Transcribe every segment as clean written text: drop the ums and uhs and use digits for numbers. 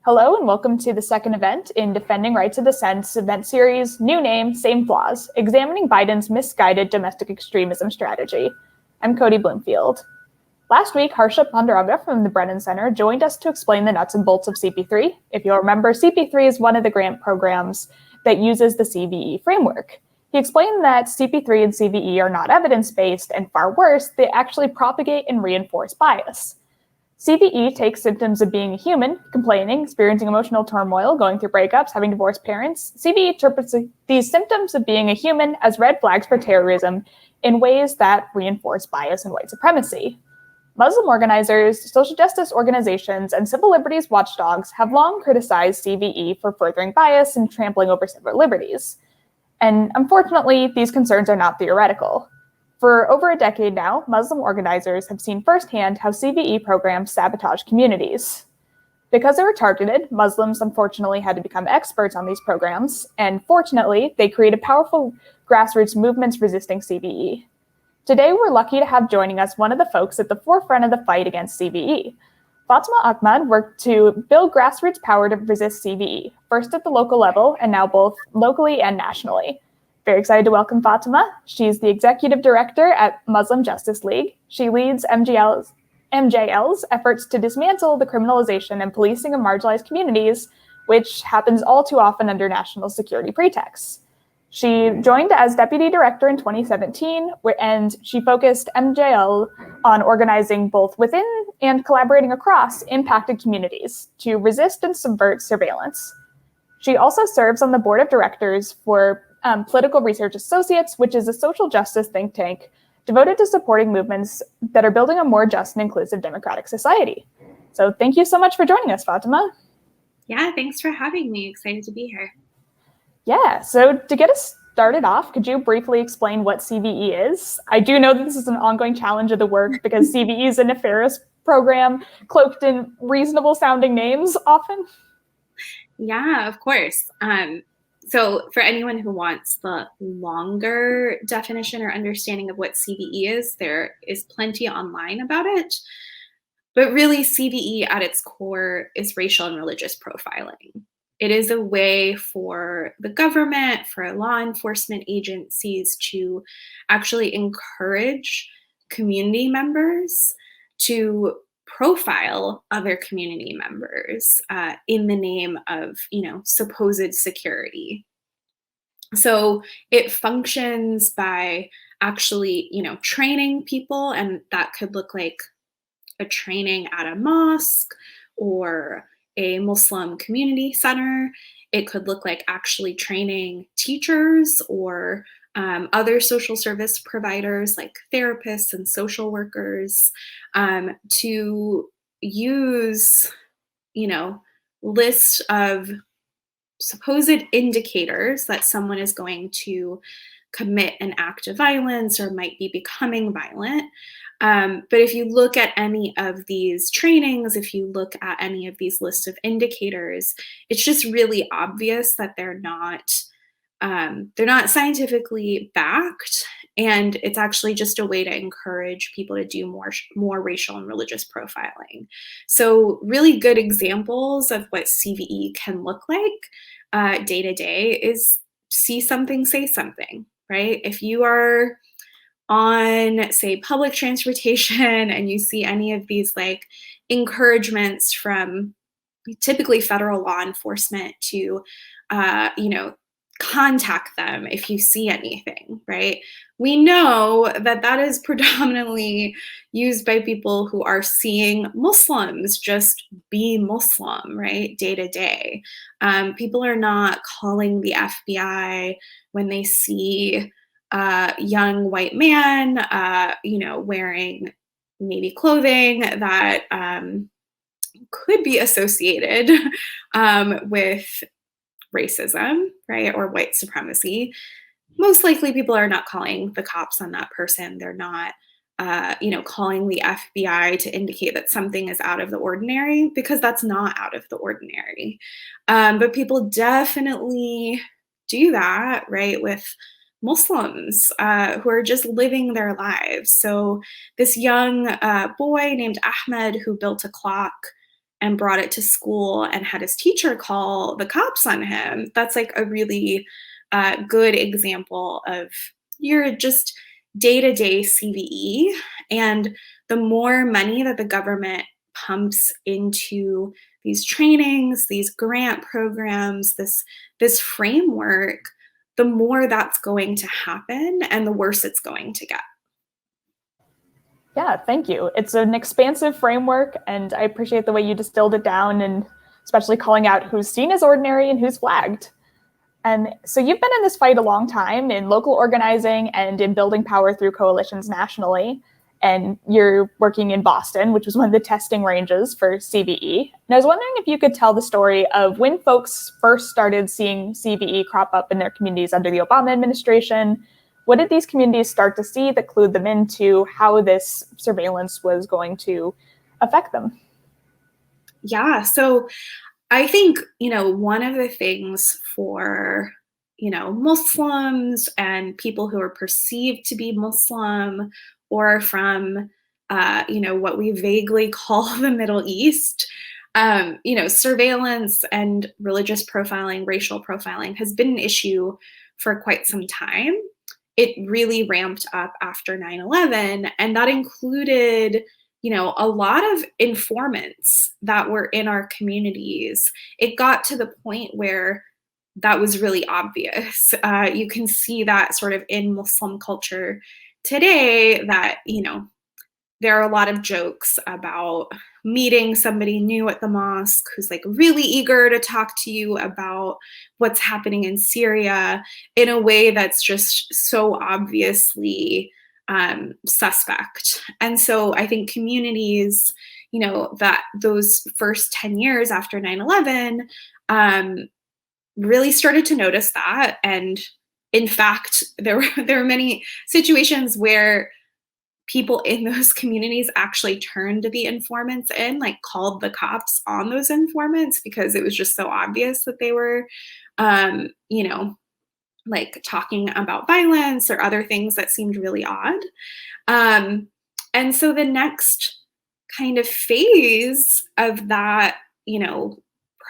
Hello and welcome to the second event in Defending Rights of Dissent's event series, New Name, Same Flaws, Examining Biden's Misguided Domestic Extremism Strategy. I'm Cody Bloomfield. Last week, Harsha Pondarabha from the Brennan Center joined us to explain the nuts and bolts of CP3. If you'll remember, CP3 is one of the grant programs that uses the CVE framework. He explained that CP3 and CVE are not evidence-based, and far worse, they actually propagate and reinforce bias. CVE takes symptoms of being a human, complaining, experiencing emotional turmoil, going through breakups, having divorced parents. CVE interprets these symptoms of being a human as red flags for terrorism in ways that reinforce bias and white supremacy. Muslim organizers, social justice organizations, and civil liberties watchdogs have long criticized CVE for furthering bias and trampling over civil liberties. And unfortunately, these concerns are not theoretical. For over a decade now, Muslim organizers have seen firsthand how CVE programs sabotage communities. Because they were targeted, Muslims unfortunately had to become experts on these programs, and fortunately, they created powerful grassroots movements resisting CVE. Today, we're lucky to have joining us one of the folks at the forefront of the fight against CVE. Fatema Ahmad worked to build grassroots power to resist CVE, first at the local level and now both locally and nationally. Very excited to welcome Fatema. She's the executive director at Muslim Justice League. She leads MJL's efforts to dismantle the criminalization and policing of marginalized communities, which happens all too often under national security pretexts. She joined as deputy director in 2017, and she focused MJL on organizing both within and collaborating across impacted communities to resist and subvert surveillance. She also serves on the board of directors for Political Research Associates, which is a social justice think tank devoted to supporting movements that are building a more just and inclusive democratic society. So thank you so much for joining us, Fatema. Yeah, thanks for having me. Excited to be here. Yeah, so to get us started off, could you briefly explain what CVE is? I do know that this is an ongoing challenge of the work because CVE is a nefarious program cloaked in reasonable sounding names often. Yeah, of course. So for anyone who wants the longer definition or understanding of what CVE is, there is plenty online about it. But really, CVE at its core is racial and religious profiling. It is a way for the government, for law enforcement agencies to actually encourage community members to profile other community members in the name of, supposed security. So it functions by actually, training people, and that could look like a training at a mosque or a Muslim community center. It could look like actually training teachers or other social service providers like therapists and social workers to use, list of supposed indicators that someone is going to commit an act of violence or might be becoming violent. But if you look at any of these trainings, if you look at any of these lists of indicators, it's just really obvious that they're not scientifically backed, and it's actually just a way to encourage people to do more racial and religious profiling. So really good examples of what CVE can look like day to day is see something, say something, right? If you are on, say, public transportation and you see any of these like encouragements from typically federal law enforcement to, contact them if you see anything, right? We know that that is predominantly used by people who are seeing Muslims just be Muslim, right? Day to day. People are not calling the FBI when they see a young white man, wearing maybe clothing that could be associated with racism, right, or white supremacy. Most likely people are not calling the cops on that person. They're not, calling the FBI to indicate that something is out of the ordinary, because that's not out of the ordinary. But people definitely do that, right, with Muslims who are just living their lives. So this young boy named Ahmad who built a clock and brought it to school and had his teacher call the cops on him, that's like a really good example of your just day-to-day CVE. And the more money that the government pumps into these trainings, these grant programs, this framework, the more that's going to happen and the worse it's going to get. Yeah, thank you. It's an expansive framework, and I appreciate the way you distilled it down, and especially calling out who's seen as ordinary and who's flagged. And so you've been in this fight a long time in local organizing and in building power through coalitions nationally. And you're working in Boston, which was one of the testing ranges for CVE. And I was wondering if you could tell the story of when folks first started seeing CVE crop up in their communities under the Obama administration. What did these communities start to see that clued them into how this surveillance was going to affect them? Yeah, so I think, one of the things for, Muslims and people who are perceived to be Muslim or from, what we vaguely call the Middle East, surveillance and religious profiling, racial profiling has been an issue for quite some time. It really ramped up after 9/11, and that included a lot of informants that were in our communities. It got to the point where that was really obvious. You can see that sort of in Muslim culture today that, there are a lot of jokes about meeting somebody new at the mosque who's like really eager to talk to you about what's happening in Syria in a way that's just so obviously suspect. And so I think communities, that those first 10 years after 9/11 really started to notice that. And in fact, there were many situations where people in those communities actually turned the informants in, like called the cops on those informants because it was just so obvious that they were, like talking about violence or other things that seemed really odd. And so the next kind of phase of that,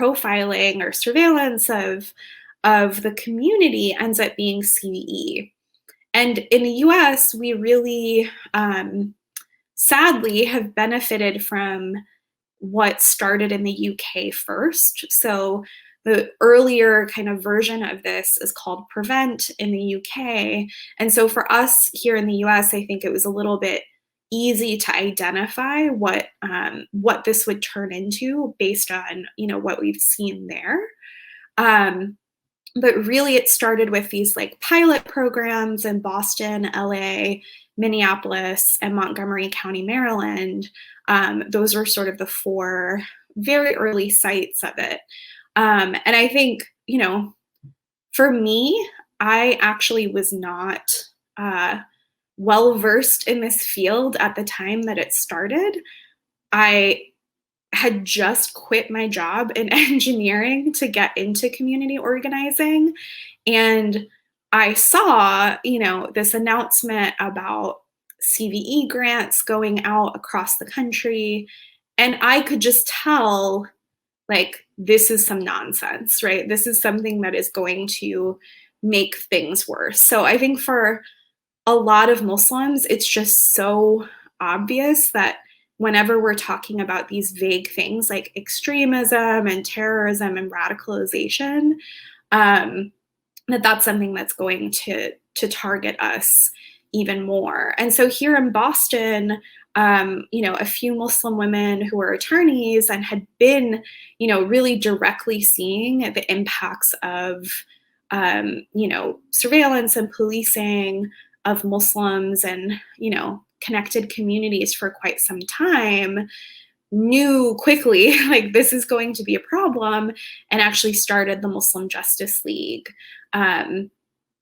profiling or surveillance of the community ends up being CVE. And in the US, we really, sadly, have benefited from what started in the UK first. So the earlier kind of version of this is called Prevent in the UK. And so for us here in the US, I think it was a little bit easy to identify what this would turn into based on, what we've seen there. But really it started with these like pilot programs in Boston, LA, Minneapolis, and Montgomery County, Maryland. Those were sort of the four very early sites of it. And I think, for me, I actually was not well-versed in this field at the time that it started. I had just quit my job in engineering to get into community organizing. And I saw, this announcement about CVE grants going out across the country. And I could just tell, like, this is some nonsense, right? This is something that is going to make things worse. So I think for a lot of Muslims, it's just so obvious that whenever we're talking about these vague things like extremism and terrorism and radicalization, that's something that's going to target us even more. And so here in Boston, a few Muslim women who were attorneys and had been, really directly seeing the impacts of, surveillance and policing of Muslims and, connected communities for quite some time, knew quickly like this is going to be a problem, and actually started the Muslim Justice League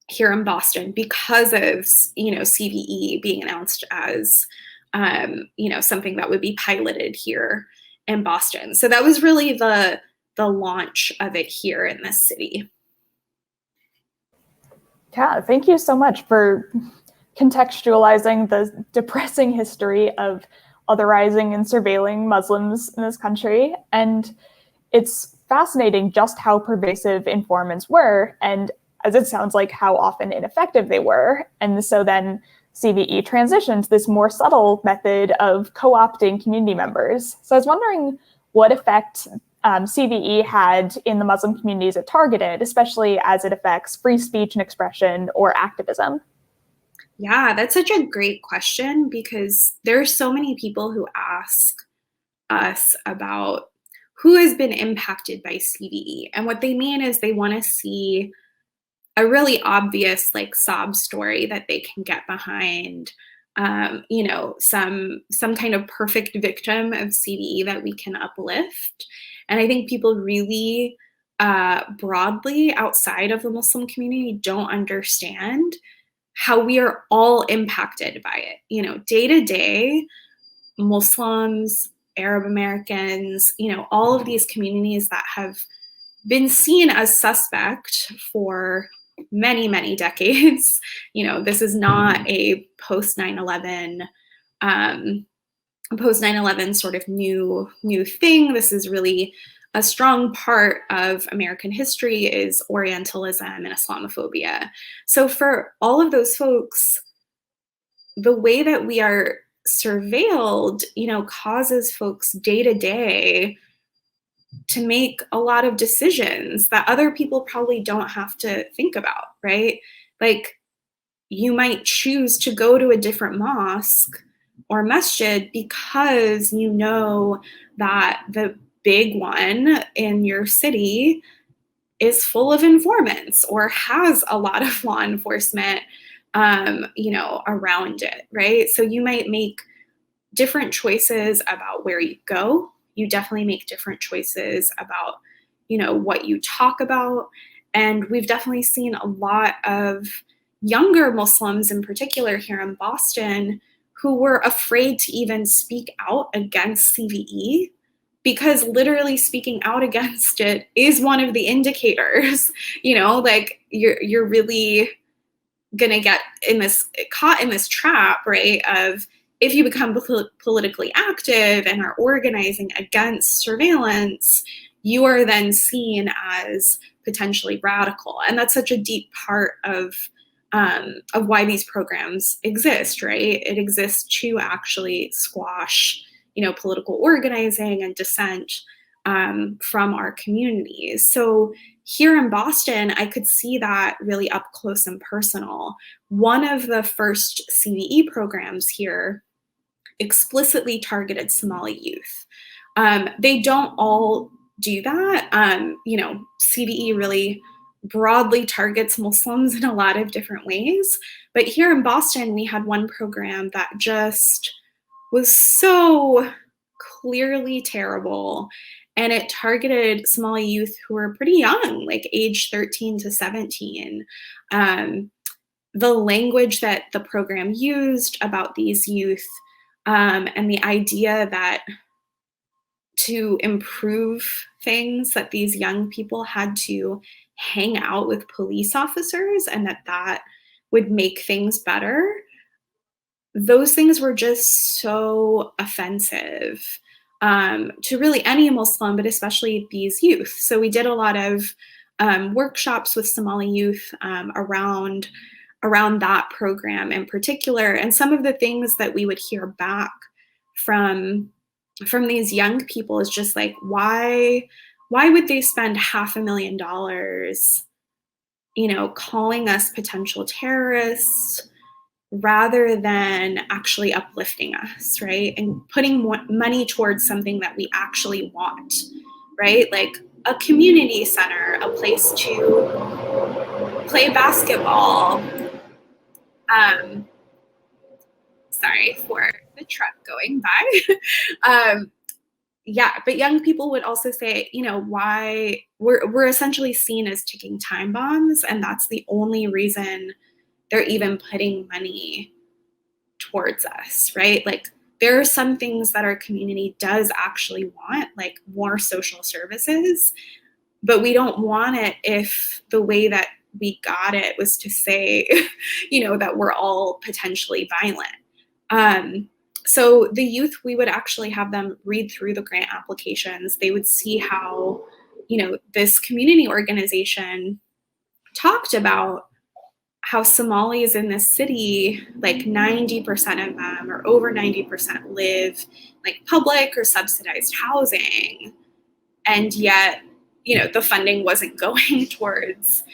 here in Boston because of CVE being announced as something that would be piloted here in Boston. So that was really the launch of it here in this city. Yeah, thank you so much for contextualizing the depressing history of otherizing and surveilling Muslims in this country. And it's fascinating just how pervasive informants were, and as it sounds like, how often ineffective they were. And so then CVE transitioned to this more subtle method of co-opting community members. So I was wondering what effect CVE had in the Muslim communities it targeted, especially as it affects free speech and expression or activism. Yeah, that's such a great question, because there are so many people who ask us about who has been impacted by CVE. And what they mean is they want to see a really obvious like sob story that they can get behind, some kind of perfect victim of CVE that we can uplift. And I think people really broadly outside of the Muslim community don't understand how we are all impacted by it. Day to day, Muslims, Arab Americans, all of these communities that have been seen as suspect for many, many decades. This is not a post 9/11 sort of new thing. This is really a strong part of American history is Orientalism and Islamophobia. So for all of those folks, the way that we are surveilled, causes folks day to day to make a lot of decisions that other people probably don't have to think about, right? Like, you might choose to go to a different mosque or masjid because you know that the big one in your city is full of informants or has a lot of law enforcement, around it, right? So you might make different choices about where you go. You definitely make different choices about, what you talk about. And we've definitely seen a lot of younger Muslims in particular here in Boston who were afraid to even speak out against CVE, because literally speaking out against it is one of the indicators, like you're really gonna get caught in this trap, right, of if you become politically active and are organizing against surveillance, you are then seen as potentially radical. And that's such a deep part of why these programs exist, right? It exists to actually squash, political organizing and dissent from our communities. So here in Boston, I could see that really up close and personal. One of the first CVE programs here explicitly targeted Somali youth. They don't all do that. CVE really broadly targets Muslims in a lot of different ways. But here in Boston, we had one program that just was so clearly terrible. And it targeted Somali youth who were pretty young, like age 13 to 17. The language that the program used about these youth, and the idea that to improve things, that these young people had to hang out with police officers and that would make things better. Those things were just so offensive to really any Muslim, but especially these youth. So we did a lot of workshops with Somali youth around that program in particular. And some of the things that we would hear back from these young people is just like, why would they spend $500,000, calling us potential terrorists rather than actually uplifting us, right? And putting money towards something that we actually want, right? Like a community center, a place to play basketball. Sorry for the truck going by. Yeah, but young people would also say, why we're essentially seen as ticking time bombs, and that's the only reason they're even putting money towards us, right? Like, there are some things that our community does actually want, like more social services, but we don't want it if the way that we got it was to say, that we're all potentially violent. So the youth, we would actually have them read through the grant applications. They would see how, this community organization talked about how Somalis in this city, like 90% of them or over 90% live like public or subsidized housing. And yet, the funding wasn't going towards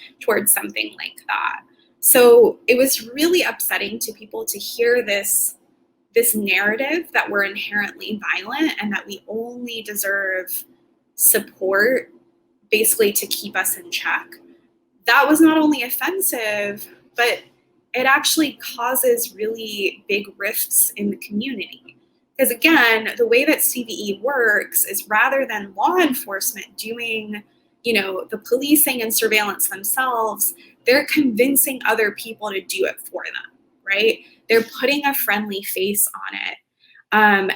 something like that. So it was really upsetting to people to hear this narrative that we're inherently violent and that we only deserve support basically to keep us in check. That was not only offensive, but it actually causes really big rifts in the community. Because again, the way that CVE works is rather than law enforcement doing, the policing and surveillance themselves, they're convincing other people to do it for them, right? They're putting a friendly face on it.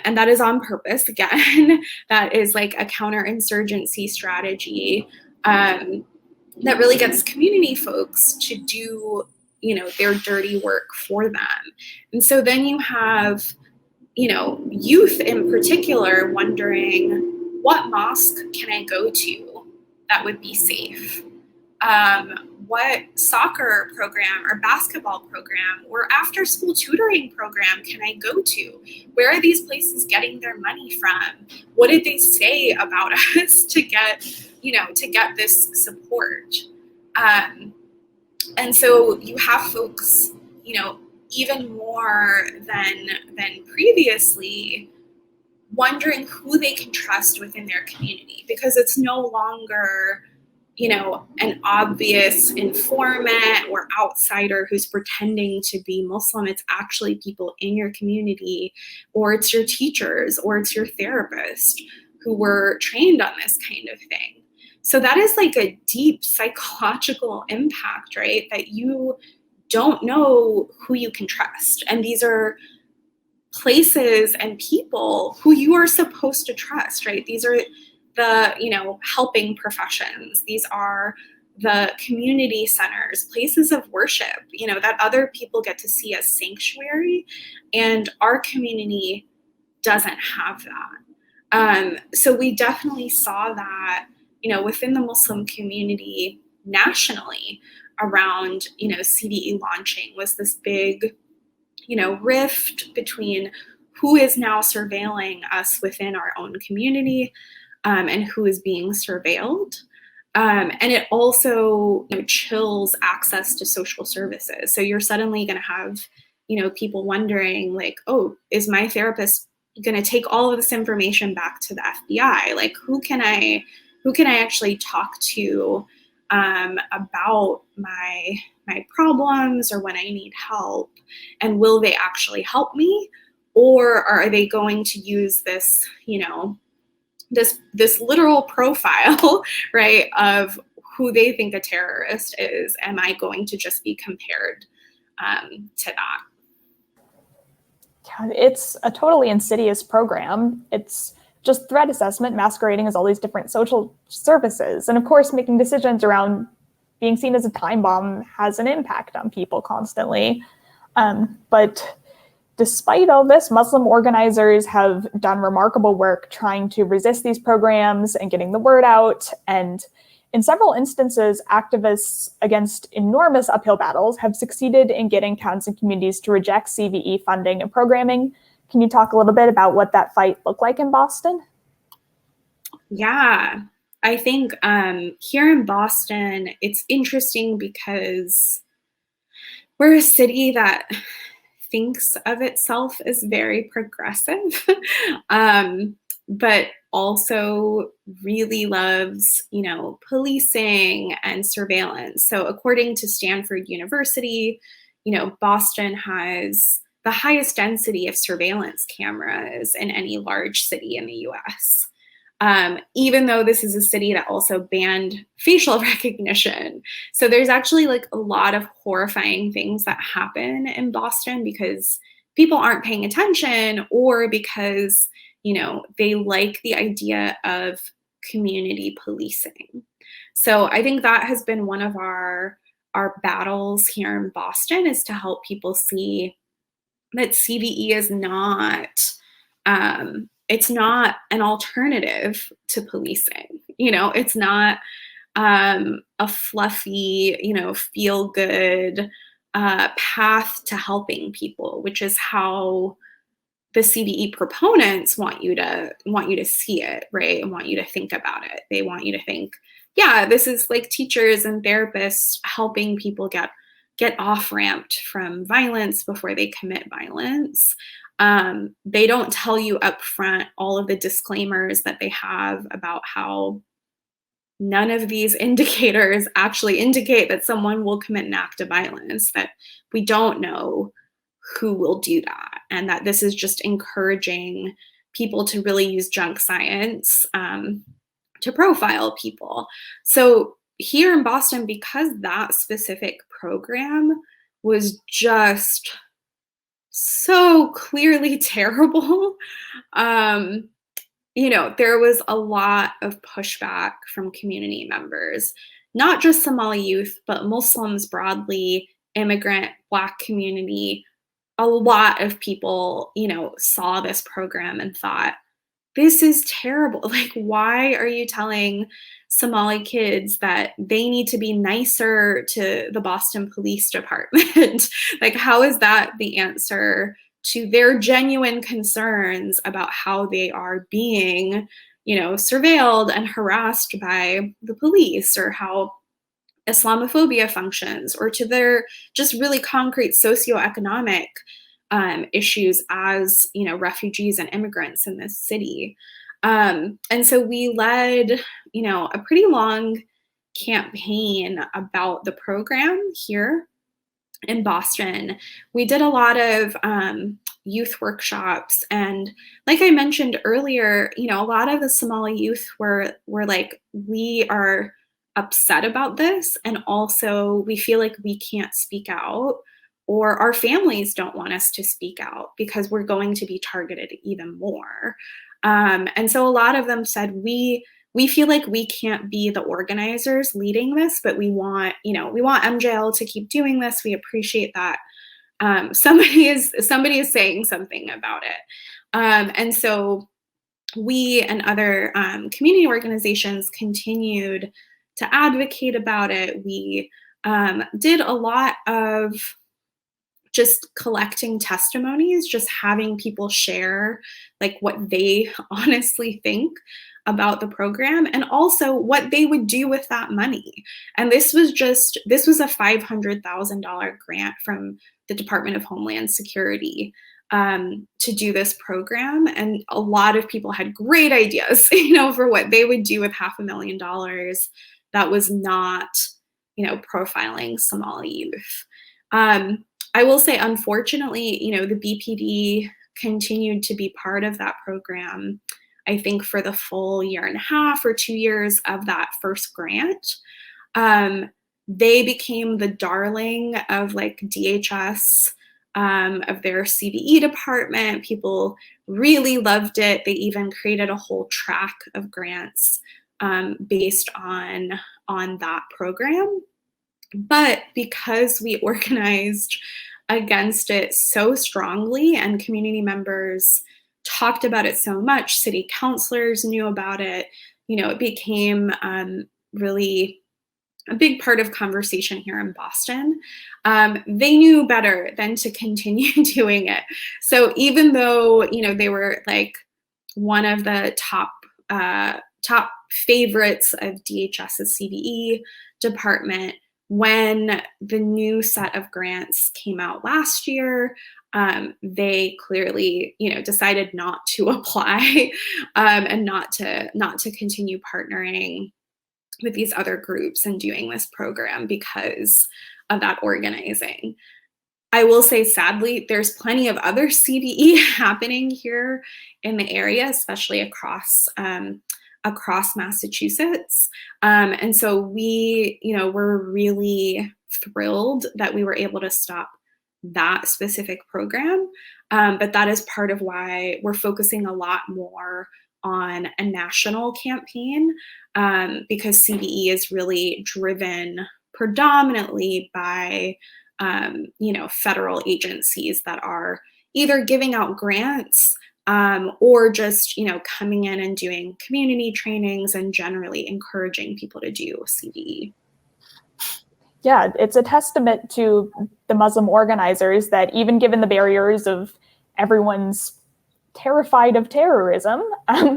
And that is on purpose. Again, that is like a counterinsurgency strategy that really gets community folks to do, their dirty work for them. And so then you have, youth in particular wondering, what mosque can I go to that would be safe? What soccer program or basketball program or after school tutoring program can I go to? Where are these places getting their money from? What did they say about us to get this support? And so you have folks, even more than previously, wondering who they can trust within their community, because it's no longer, an obvious informant or outsider who's pretending to be Muslim. It's actually people in your community, or it's your teachers, or it's your therapist who were trained on this kind of thing. So that is like a deep psychological impact, right? That you don't know who you can trust. And these are places and people who you are supposed to trust, right? These are the, helping professions. These are the community centers, places of worship, that other people get to see as sanctuary. And our community doesn't have that. So we definitely saw that, within the Muslim community nationally around, CVE launching was this big, rift between who is now surveilling us within our own community and who is being surveilled. And it also chills access to social services. So you're suddenly going to have, people wondering like, oh, is my therapist going to take all of this information back to the FBI? Like, who can I actually talk to about my problems or when I need help? And will they actually help me? Or are they going to use this, this literal profile, right, of who they think a terrorist is? Am I going to just be compared to that? Yeah, it's a totally insidious program. It's just threat assessment masquerading as all these different social services. And of course, making decisions around being seen as a time bomb has an impact on people constantly. But despite all this, Muslim organizers have done remarkable work trying to resist these programs and getting the word out. And in several instances, activists against enormous uphill battles have succeeded in getting towns and communities to reject CVE funding and programming. Can you talk a little bit about what that fight looked like in Boston? Yeah, I think here in Boston, it's interesting because we're a city that thinks of itself as very progressive, but also really loves, policing and surveillance. So according to Stanford University, Boston has the highest density of surveillance cameras in any large city in the US. Even though this is a city that also banned facial recognition. So there's actually like a lot of horrifying things that happen in Boston because people aren't paying attention, or because, they like the idea of community policing. So I think that has been one of our battles here in Boston, is to help people see that CVE is not, it's not an alternative to policing. It's not a fluffy, feel good path to helping people, which is how the CVE proponents want you to see it, right? And want you to think about it. They want you to think, yeah, this is like teachers and therapists helping people get off-ramped from violence before they commit violence. They don't tell you up front all of the disclaimers that they have about how none of these indicators actually indicate that someone will commit an act of violence, that we don't know who will do that, and that this is just encouraging people to really use junk science to profile people. So here in Boston, because that specific program was just so clearly terrible, there was a lot of pushback from community members, not just Somali youth, but Muslims broadly, immigrant, Black community. A lot of people, saw this program and thought, this is terrible. Like, why are you telling Somali kids that they need to be nicer to the Boston Police Department? Like, how is that the answer to their genuine concerns about how they are being, surveilled and harassed by the police, or how Islamophobia functions, or to their just really concrete socioeconomic issues as refugees and immigrants in this city. And so we led a pretty long campaign about the program here in Boston. We did a lot of youth workshops, and like I mentioned earlier, a lot of the Somali youth were like, we are upset about this, and also we feel like we can't speak out, or our families don't want us to speak out because we're going to be targeted even more. And so a lot of them said, we feel like we can't be the organizers leading this, but we want MJL to keep doing this. We appreciate that somebody is saying something about it. And so we and other community organizations continued to advocate about it. We did a lot of just collecting testimonies, just having people share like what they honestly think about the program, and also what they would do with that money. And this was a $500,000 grant from the Department of Homeland Security to do this program. And a lot of people had great ideas, for what they would do with $500,000 that was not, profiling Somali youth. I will say, unfortunately, the BPD continued to be part of that program, I think, for the full year and a half or 2 years of that first grant. They became the darling of like DHS, of their CVE department. People really loved it. They even created a whole track of grants based on that program. But because we organized against it so strongly and community members talked about it so much, city councilors knew about it, it became really a big part of conversation here in Boston. They knew better than to continue doing it. So even though, they were like one of the top favorites of DHS's CVE department, when the new set of grants came out last year, they clearly, decided not to apply and not to continue partnering with these other groups and doing this program because of that organizing. I will say, sadly, there's plenty of other CVE happening here in the area, especially across Massachusetts. And so we, were really thrilled that we were able to stop that specific program. But that is part of why we're focusing a lot more on a national campaign, because CVE is really driven predominantly by, federal agencies that are either giving out grants or just, coming in and doing community trainings and generally encouraging people to do CVE. Yeah, it's a testament to the Muslim organizers that even given the barriers of everyone's terrified of terrorism,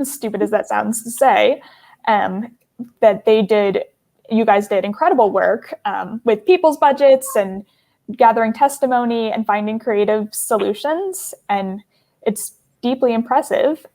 stupid as that sounds to say, that you guys did incredible work with people's budgets and gathering testimony and finding creative solutions. And it's deeply impressive.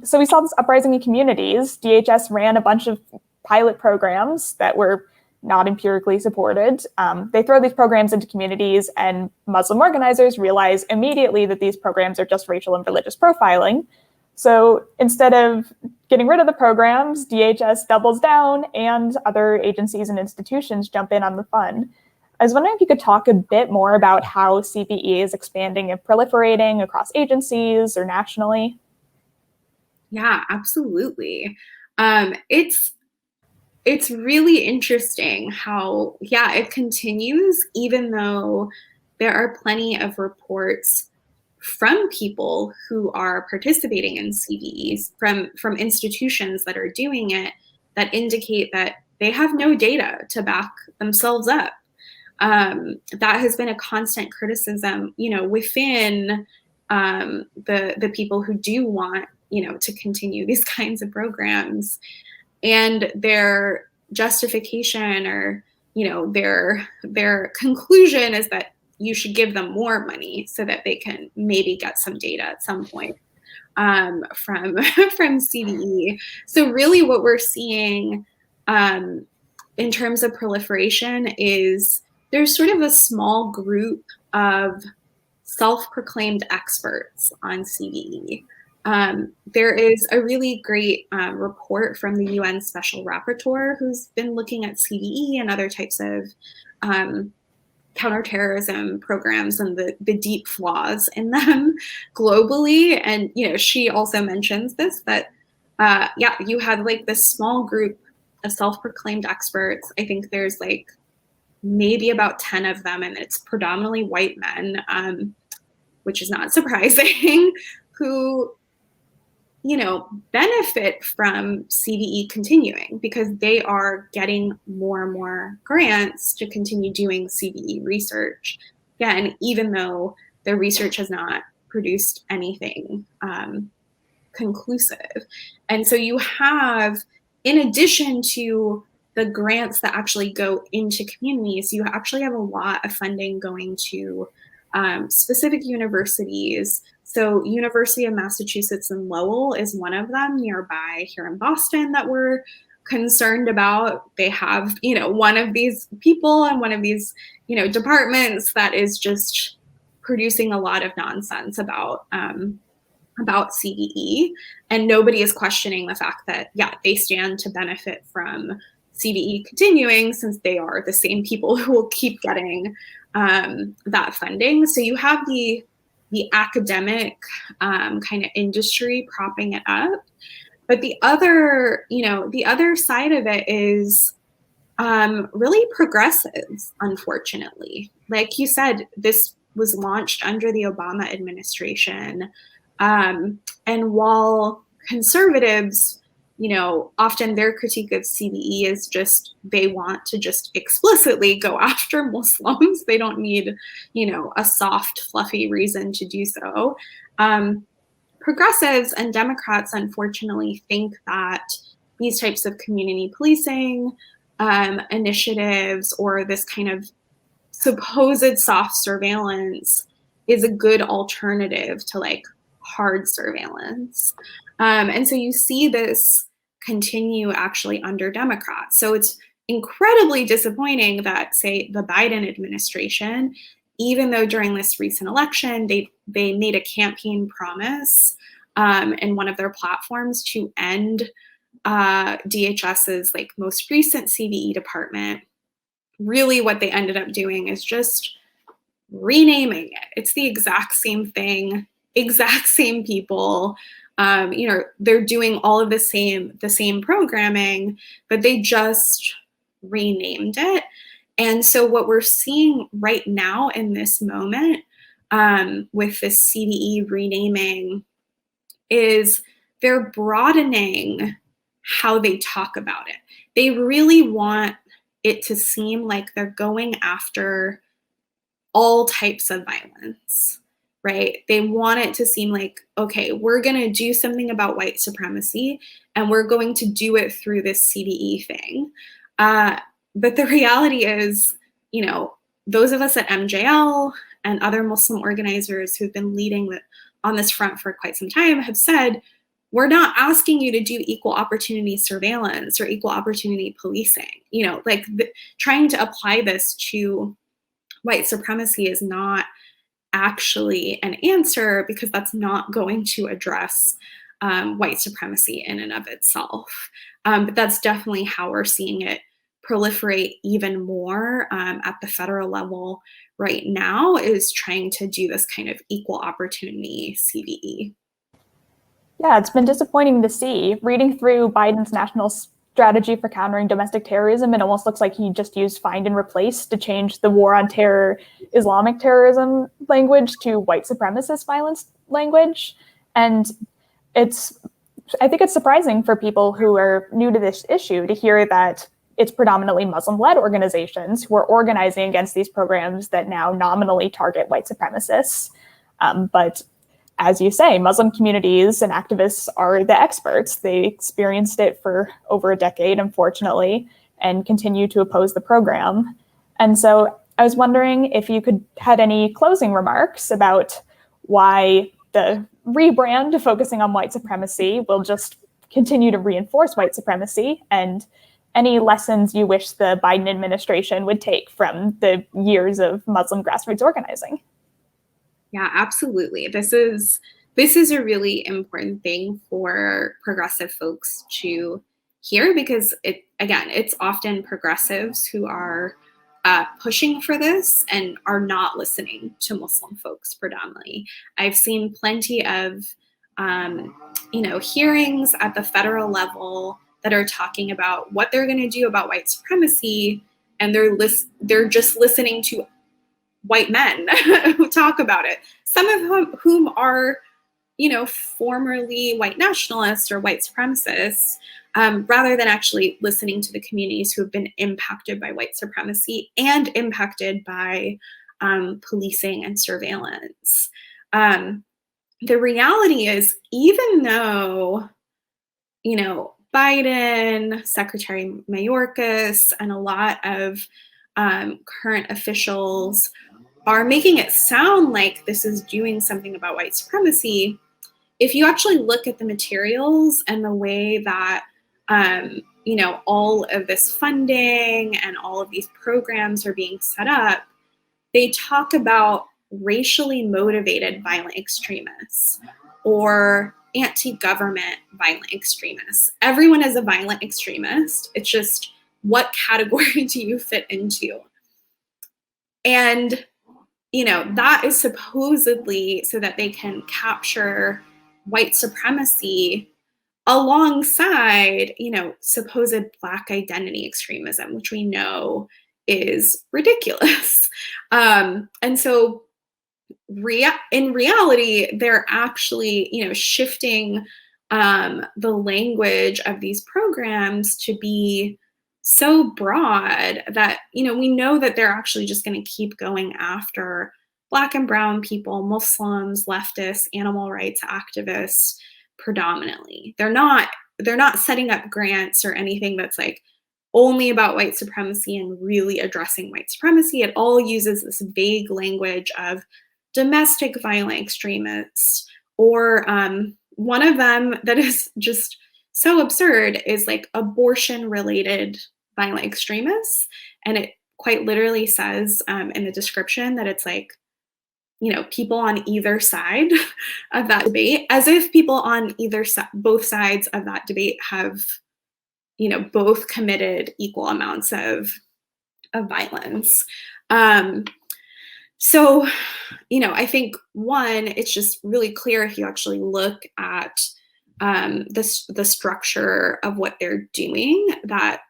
So we saw this uprising in communities. DHS ran a bunch of pilot programs that were not empirically supported. They throw these programs into communities, and Muslim organizers realize immediately that these programs are just racial and religious profiling. So instead of getting rid of the programs, DHS doubles down, and other agencies and institutions jump in on the fun. I was wondering if you could talk a bit more about how CVE is expanding and proliferating across agencies or nationally. Yeah, absolutely. It's really interesting how, it continues, even though there are plenty of reports from people who are participating in CVEs, from institutions that are doing it, that indicate that they have no data to back themselves up. That has been a constant criticism, within the people who do want, to continue these kinds of programs. And their justification or, their conclusion is that you should give them more money so that they can maybe get some data at some point from CVE. So really what we're seeing in terms of proliferation is there's sort of a small group of self-proclaimed experts on CVE. There is a really great report from the UN Special Rapporteur who's been looking at CVE and other types of counterterrorism programs and the deep flaws in them globally. And, she also mentions this, that, you have like this small group of self-proclaimed experts. I think there's like maybe about 10 of them, and it's predominantly white men, which is not surprising, who benefit from CVE continuing because they are getting more and more grants to continue doing CVE research. Again, even though their research has not produced anything conclusive. And so you have, in addition to the grants that actually go into communities, you actually have a lot of funding going to specific universities. So University of Massachusetts in Lowell is one of them nearby here in Boston that we're concerned about. They have, one of these people and one of these, departments that is just producing a lot of nonsense about CVE. And nobody is questioning the fact that, they stand to benefit from CVE continuing since they are the same people who will keep getting that funding. So you have the academic kind of industry propping it up. But the other side of it is really progressives, unfortunately. Like you said, this was launched under the Obama administration. And while conservatives, often their critique of CVE is just they want to just explicitly go after Muslims. They don't need, a soft, fluffy reason to do so. Progressives and Democrats, unfortunately, think that these types of community policing initiatives or this kind of supposed soft surveillance is a good alternative to like hard surveillance. And so you see this continue actually under Democrats. So it's incredibly disappointing that, say, the Biden administration, even though during this recent election, they made a campaign promise in one of their platforms to end DHS's like most recent CVE department. Really what they ended up doing is just renaming it. It's the exact same thing, exact same people. They're doing all of the same programming, but they just renamed it. And so what we're seeing right now in this moment with this CVE renaming is they're broadening how they talk about it. They really want it to seem like they're going after all types of violence, right? They want it to seem like, okay, we're going to do something about white supremacy and we're going to do it through this CVE thing. But the reality is, you know, those of us at MJL and other Muslim organizers who've been leading on this front for quite some time have said, we're not asking you to do equal opportunity surveillance or equal opportunity policing. You know, like trying to apply this to white supremacy is not actually an answer, because that's not going to address white supremacy in and of itself. But that's definitely how we're seeing it proliferate even more at the federal level right now, is trying to do this kind of equal opportunity CVE. Yeah, it's been disappointing to see. Reading through Biden's national strategy for countering domestic terrorism, it almost looks like he just used find and replace to change the war on terror, Islamic terrorism language to white supremacist violence language. And I think it's surprising for people who are new to this issue to hear that it's predominantly Muslim-led organizations who are organizing against these programs that now nominally target white supremacists. But as you say, Muslim communities and activists are the experts. They experienced it for over a decade, unfortunately, and continue to oppose the program. And so I was wondering if you had any closing remarks about why the rebrand focusing on white supremacy will just continue to reinforce white supremacy, and any lessons you wish the Biden administration would take from the years of Muslim grassroots organizing. Yeah, absolutely. This is a really important thing for progressive folks to hear, because it's often progressives who are pushing for this and are not listening to Muslim folks predominantly. I've seen plenty of hearings at the federal level that are talking about what they're going to do about white supremacy, and they're just listening to white men who talk about it, some of whom are, formerly white nationalists or white supremacists, rather than actually listening to the communities who have been impacted by white supremacy and impacted by policing and surveillance. The reality is, even though, Biden, Secretary Mayorkas, and a lot of current officials are making it sound like this is doing something about white supremacy, if you actually look at the materials and the way that all of this funding and all of these programs are being set up, they talk about racially motivated violent extremists or anti-government violent extremists. Everyone is a violent extremist. It's just, what category do you fit into? And that is supposedly so that they can capture white supremacy alongside, supposed Black identity extremism, which we know is ridiculous. And so in reality, they're actually, shifting the language of these programs to be so broad that, we know that they're actually just going to keep going after Black and brown people, Muslims, leftists, animal rights activists predominantly. They're not setting up grants or anything that's like only about white supremacy and really addressing white supremacy. It all uses this vague language of domestic violent extremists, or one of them that is just so absurd is like abortion-related violent extremists. And it quite literally says in the description that it's like, people on either side of that debate, as if people on both sides of that debate have, both committed equal amounts of violence. So, I think one, it's just really clear if you actually look at the structure of what they're doing, that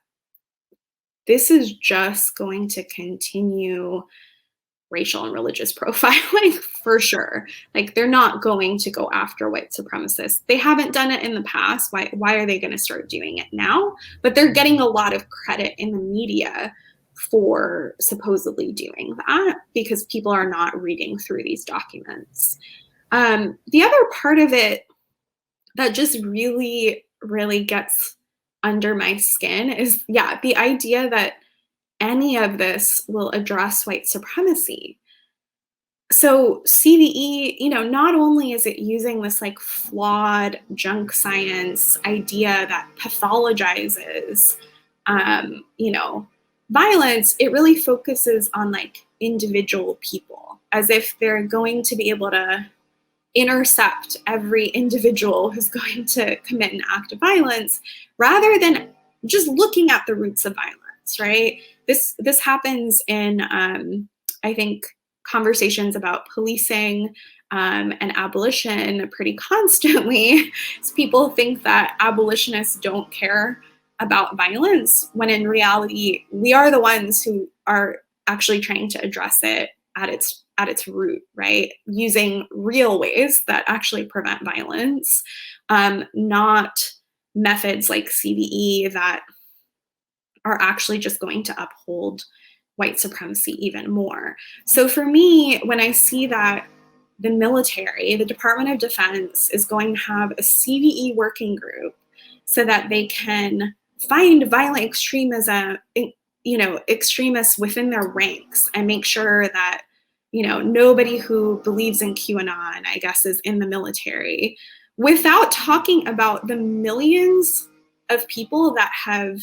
this is just going to continue racial and religious profiling for sure. Like, they're not going to go after white supremacists. They haven't done it in the past. Why are they going to start doing it now? But they're getting a lot of credit in the media for supposedly doing that because people are not reading through these documents. The other part of it that just really, really gets under my skin is, the idea that any of this will address white supremacy. So CVE, not only is it using this like flawed junk science idea that pathologizes, violence, it really focuses on like individual people as if they're going to be able to intercept every individual who's going to commit an act of violence rather than just looking at the roots of violence, right? This happens in, I think, conversations about policing and abolition pretty constantly. So people think that abolitionists don't care about violence, when in reality, we are the ones who are actually trying to address it at its root, right? Using real ways that actually prevent violence, not methods like CVE that are actually just going to uphold white supremacy even more. So for me, when I see that the military, the Department of Defense, is going to have a CVE working group so that they can find violent extremism, extremists within their ranks and make sure that, nobody who believes in QAnon, I guess, is in the military, without talking about the millions of people that have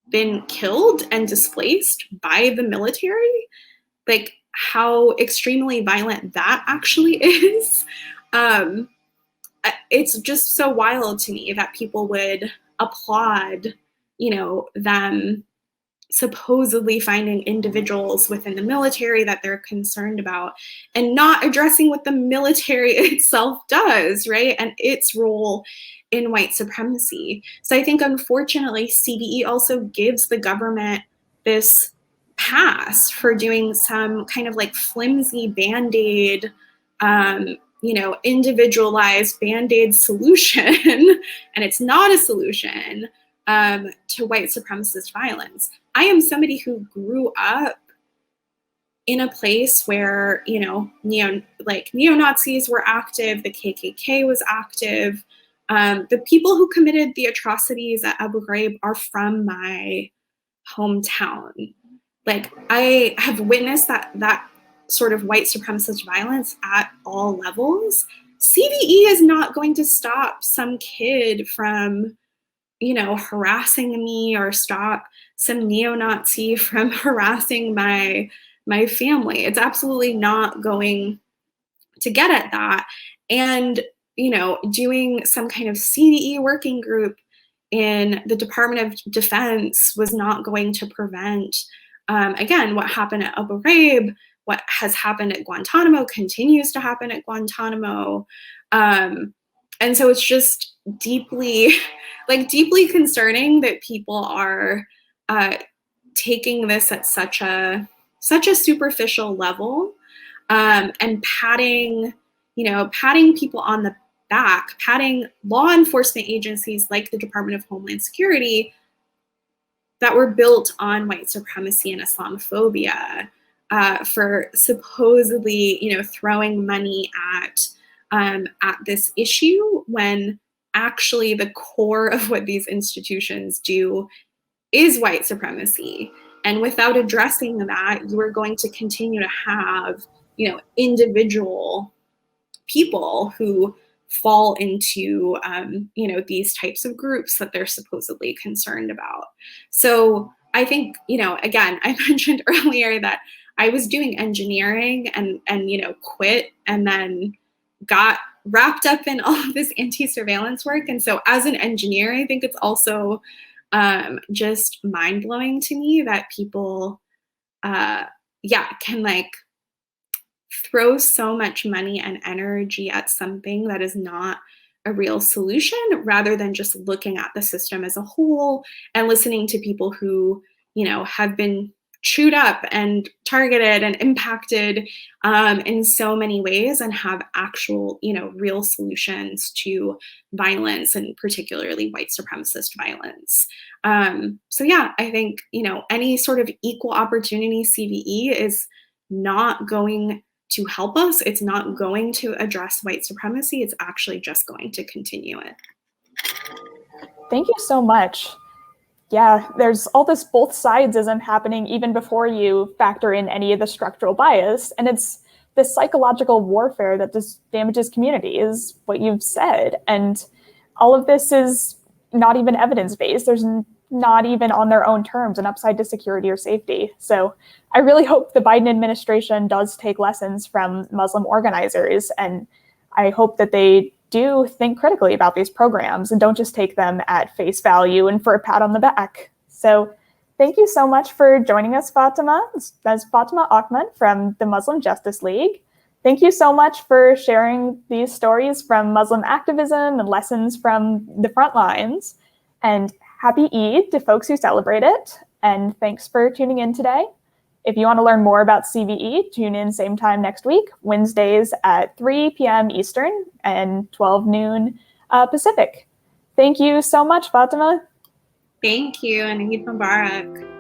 been killed and displaced by the military, like how extremely violent that actually is. It's just so wild to me that people would applaud, them supposedly finding individuals within the military that they're concerned about and not addressing what the military itself does, right? And its role in white supremacy. So I think, unfortunately, CVE also gives the government this pass for doing some kind of like flimsy Band-Aid, individualized Band-Aid solution, and it's not a solution to white supremacist violence. I am somebody who grew up in a place where, neo-Nazis were active, the KKK was active. The people who committed the atrocities at Abu Ghraib are from my hometown. Like, I have witnessed that sort of white supremacist violence at all levels. CVE is not going to stop some kid from, harassing me, or stop some neo-Nazi from harassing my family. It's absolutely not going to get at that. And, doing some kind of CVE working group in the Department of Defense was not going to prevent, again, what happened at Abu Ghraib, what has happened at Guantanamo continues to happen at Guantanamo. And so it's just deeply concerning that people are taking this at such a superficial level, and patting people on the back, patting law enforcement agencies like the Department of Homeland Security that were built on white supremacy and Islamophobia, for supposedly, throwing money at this issue, when actually the core of what these institutions do is white supremacy. And without addressing that, you are going to continue to have, individual people who fall into, these types of groups that they're supposedly concerned about. So I think, again, I mentioned earlier that I was doing engineering and quit, and then got wrapped up in all of this anti-surveillance work. And so as an engineer, I think it's also just mind-blowing to me that people can like throw so much money and energy at something that is not a real solution, rather than just looking at the system as a whole and listening to people who, have been chewed up and targeted and impacted in so many ways, and have actual, real solutions to violence, and particularly white supremacist violence. So yeah, I think, any sort of equal opportunity CVE is not going to help us. It's not going to address white supremacy. It's actually just going to continue it. Thank you so much. Yeah, there's all this both sidesism happening even before you factor in any of the structural bias. And it's this psychological warfare that just damages communities, what you've said. And all of this is not even evidence-based. There's not even on their own terms an upside to security or safety. So I really hope the Biden administration does take lessons from Muslim organizers. And I hope that they do think critically about these programs and don't just take them at face value and for a pat on the back. So thank you so much for joining us, Fatema. That's Fatema Ahmad from the Muslim Justice League. Thank you so much for sharing these stories from Muslim activism and lessons from the front lines. And happy Eid to folks who celebrate it. And thanks for tuning in today. If you want to learn more about CVE, tune in same time next week, Wednesdays at 3 p.m. Eastern and 12 noon Pacific. Thank you so much, Fatema. Thank you, and Eid Mubarak.